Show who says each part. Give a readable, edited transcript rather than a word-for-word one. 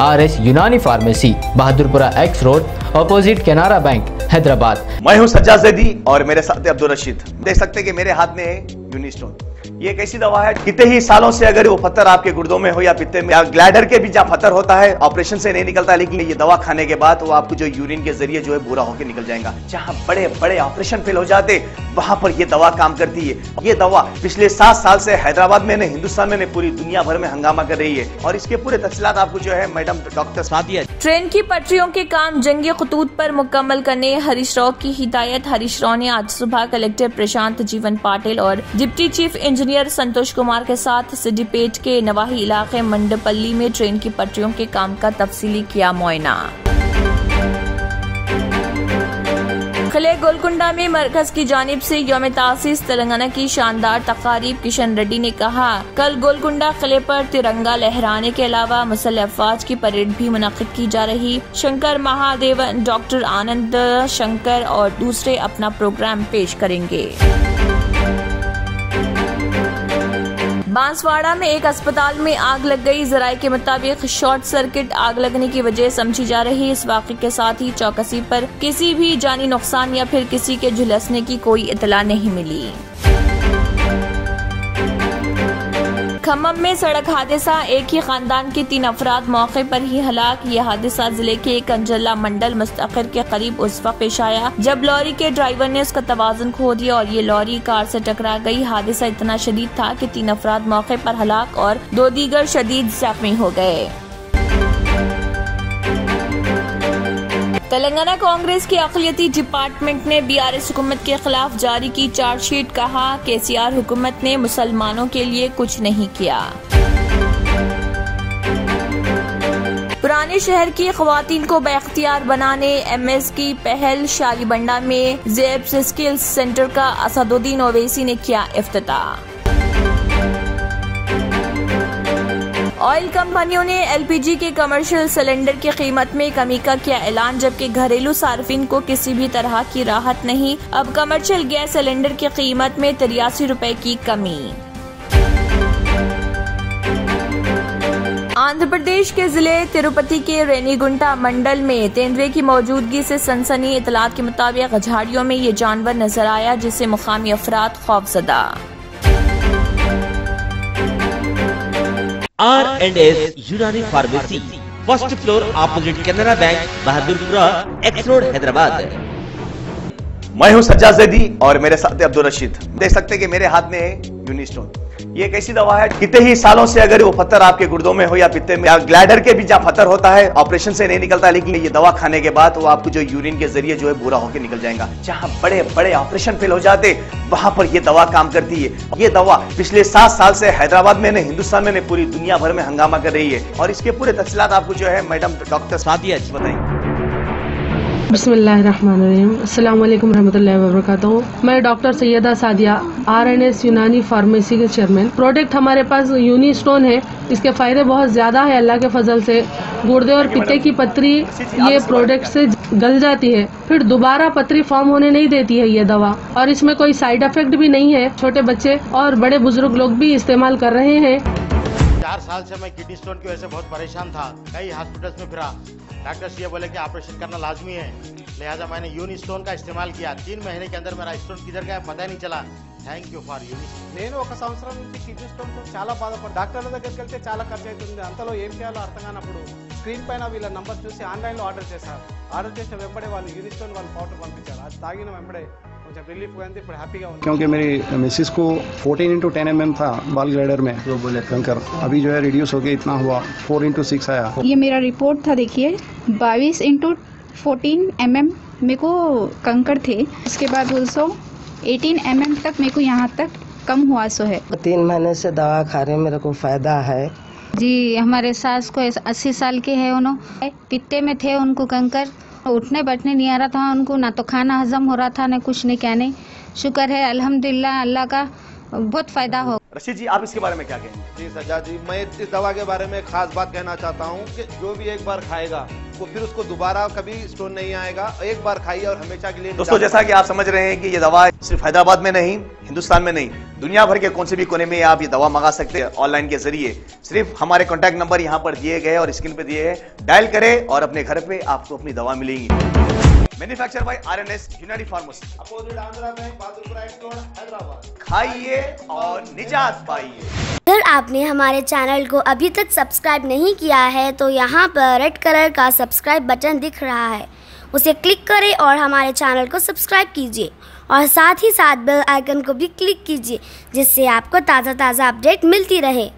Speaker 1: RS यूनानी pharmacy, Bahadurpura X road, opposite Canara bank, Hyderabad.
Speaker 2: मैं हूं सज्जाद ज़ैदी और मेरे साथ है अब्दुल रशीद। देख सकते हैं कि मेरे हाथ में है यूनिस्टोन। ये एक ऐसी दवा है, कितने ही सालों से अगर वो पत्थर आपके गुर्दों में हो या पित्ते में या ग्लैडर के भी जहाँ पत्थर होता है, ऑपरेशन से नहीं निकलता, लेकिन ये दवा खाने के बाद वो आपको जो यूरिन के जरिए जो है पूरा होकर निकल जाएगा। जहाँ बड़े बड़े ऑपरेशन फेल हो जाते वहां पर ये दवा काम करती है। ये दवा पिछले 7 साल से हैदराबाद में, हिंदुस्तान में, पूरी दुनिया भर में हंगामा कर रही है और इसके पूरे तफसीलात आपको जो है मैडम डॉक्टर सादिया।
Speaker 3: ट्रेन की पटरियों के काम जंगी खतूत पर मुकम्मल करने हरीश राव की हिदायत। हरीश राव ने आज सुबह कलेक्टर प्रशांत जीवन पाटिल और deputy chief engineer Santosh Kumar के साथ सिद्दीपेट के नवाही इलाके मंडपल्ली में ट्रेन की पटरियों के काम का तफसीली किया मुआयना। किले गोलकुंडा में मरकज की जानिब से यौम तासीस तेलंगाना की शानदार तकारीब। किशन रेड्डी ने कहा, कल गोलकुंडा किले पर तिरंगा लहराने के अलावा मुसल्लह अफवाज की परेड भी मुनक्किद की जा रही। शंकर महादेवन, डॉक्टर आनंद शंकर और दूसरे अपना प्रोग्राम पेश करेंगे। बांसवाड़ा में एक अस्पताल में आग लग गई। जराये के मुताबिक शॉर्ट सर्किट आग लगने की वजह समझी जा रही। इस वाक़े के साथ ही चौकसी पर किसी भी जानी नुकसान या फिर किसी के झुलसने की कोई इतला नहीं मिली। खम्मम में सड़क हादसा, एक ही खानदान के 3 अफराद मौके पर ही हलाक। यह हादसा जिले के कंजला मंडल मुस्तकिर के करीब उस वक्त पेश आया जब लॉरी के ड्राइवर ने उसका तवाज़ुन खो दिया और ये लॉरी कार से टकरा गई। हादसा इतना शदीद था कि 3 अफराद मौके पर हलाक और 2 दीगर शदीद जख्मी हो गए। तेलंगाना कांग्रेस के अक़लियती डिपार्टमेंट ने BRS हुकूमत के खिलाफ जारी की चार्जशीट। कहा, KCR हुकूमत ने मुसलमानों के लिए कुछ नहीं किया। पुराने शहर की ख़वातीन को बाइख्तियार बनाने MS की पहल। शालीबंडा में ज़ेब्स स्किल्स सेंटर का असदुद्दीन ओवैसी ने किया इफ्तिताह। ऑयल कंपनियों ने LPG के कमर्शियल सिलेंडर की कीमत में कमी का किया ऐलान, जबकि घरेलू सार्फिन को किसी भी तरह की राहत नहीं। अब कमर्शियल गैस सिलेंडर की कीमत में 83 रुपए की कमी। आंध्र प्रदेश के जिले तिरुपति के रेनीगुंटा मंडल में तेंदुए की मौजूदगी से सनसनी। इतलात के मुताबिक झाड़ियों में ये जानवर नजर आया, जिससे मुकामी अफराद खौफजदा।
Speaker 4: R&S यूनानी pharmacy, first floor, opposite Canara bank, Bahadurpura X road, Hyderabad.
Speaker 2: मैं हूं सज्जाद ज़ैदी और मेरे साथ है अब्दुल रशीद। देख सकते हैं कि मेरे हाथ में है यूनिस्टोन। ये एक ऐसी दवा है, कितने ही सालों से अगर वो पत्थर आपके गुर्दों में हो या पित्ते में या ग्लैडर के भी जहाँ पत्थर होता है, ऑपरेशन से नहीं निकलता, लेकिन ये दवा खाने के बाद वो आपको जो यूरिन के जरिए जो है पूरा होकर निकल जाएगा। जहाँ बड़े बड़े ऑपरेशन फेल हो जाते वहां पर ये दवा काम करती है। ये दवा पिछले 7 साल से हैदराबाद में, हिंदुस्तान में, पूरी दुनिया भर में हंगामा कर रही है और इसके पूरे तफसीलात आपको जो है मैडम डॉक्टर सादिया बताएंगे।
Speaker 5: बिस्मिल्लाहिर्रहमानिर्रहीम, अस्सलाम वालेकुम रहमतुल्लाहि व बरकातहू। मैं डॉक्टर सैयदा सादिया, R&S यूनानी फार्मेसी के चेयरमैन। प्रोडक्ट हमारे पास यूनिस्टोन है। इसके फायदे बहुत ज्यादा है अल्लाह के फजल से। गुर्दे और पित्ते की पथरी ये प्रोडक्ट से गल जाती है, फिर दोबारा पथरी फॉर्म होने नहीं देती है ये दवा, और इसमें कोई साइड इफेक्ट भी नहीं है। छोटे बच्चे और बड़े बुजुर्ग लोग भी इस्तेमाल कर रहे हैं।
Speaker 6: 4 साल से मैं किडनी स्टोन की वजह से बहुत परेशान था। कई हॉस्पिटल्स में फिरा, डॉक्टर्स ये बोले कि ऑपरेशन करना लाजमी है, लिहाजा मैंने यूनिस्टोन का इस्तेमाल किया। 3 महीने के अंदर मेरा स्टोन किधर गया पता ही नहीं चला। Thank you for Unistone.
Speaker 7: నేను 1 సంవత్సరం నుంచి కిడ్నీ స్టోన్తో చాలా బాధపడ్డా. డాక్టర్ల దగ్గరికి వెళ్తే చాలా ఖర్చు అవుతుంది. అంతలో ఏం చేయాలో అర్థం కానప్పుడు స్క్రీన్ పైన వీళ్ళ నంబర్ చూసి ఆన్లైన్లో ఆర్డర్ చేశారు. ఆర్డర్ చేసిన వెంబడే వాళ్ళు యూనిస్టోన్ వాళ్ళు పౌడర్ పంపించారు. అది తాగిన వెంబడే కొంచెం రిలీఫ్ గా ఉంది, ఇప్పుడు హ్యాపీగా ఉంది.
Speaker 8: क्योंकि मेरी मिसिस को 14x10 mm था बाल ग्लाइडर में, तो बोले कंकर अभी जो है रिड्यूस हो गया, इतना हुआ 4x6 आया।
Speaker 9: ये मेरा रिपोर्ट था, देखिए 22x14 mm मेरे को कंकड़ थे। उसके बाद 18 mm तक मेरे को यहाँ तक कम हुआ सो है।
Speaker 10: 3 महीने से दवा खा रहे, मेरे को फायदा है
Speaker 9: जी। हमारे सास को 80 साल के है, उन्होंने पित्ते में थे, उनको कंकर, उठने बैठने नहीं आ रहा था उनको, ना तो खाना हजम हो रहा था, ना कुछ नहीं, क्या नहीं। शुक्र है अल्हम्दुलिल्लाह, अल्लाह का बहुत फायदा हो।
Speaker 2: रशीद जी, आप इसके बारे में क्या कहेंगे?
Speaker 11: जी सज्जाद जी, मैं इस दवा के बारे में खास बात कहना चाहता हूँ कि जो भी एक बार खाएगा वो फिर उसको दोबारा कभी स्टोन नहीं आएगा। एक बार खाइए और हमेशा के लिए।
Speaker 2: दोस्तों, जैसा कि आप समझ रहे हैं कि ये दवा सिर्फ हैदराबाद में नहीं, हिंदुस्तान में नहीं, दुनिया भर के कौन से भी कोने में आप ये दवा मंगा सकते हैं ऑनलाइन के जरिए। सिर्फ हमारे कॉन्टैक्ट नंबर यहाँ पर दिए गए और स्क्रीन पे दिए हैं, डायल करें और अपने घर पे आपको अपनी दवा मिलेगी। मैन्युफैक्चर बाय आरएनएस यूनानी pharmacy,
Speaker 11: opposite Andhra bank, Bahadurpura x road, Hyderabad.
Speaker 2: खाइए और निजात पाइए।
Speaker 12: अगर आपने हमारे चैनल को अभी तक सब्सक्राइब नहीं किया है तो यहाँ पर रेड कलर का सब्सक्राइब बटन दिख रहा है, उसे क्लिक करें और हमारे चैनल को सब्सक्राइब कीजिए और साथ ही साथ बेल आइकन को भी क्लिक कीजिए, जिससे आपको ताज़ा अपडेट मिलती रहे।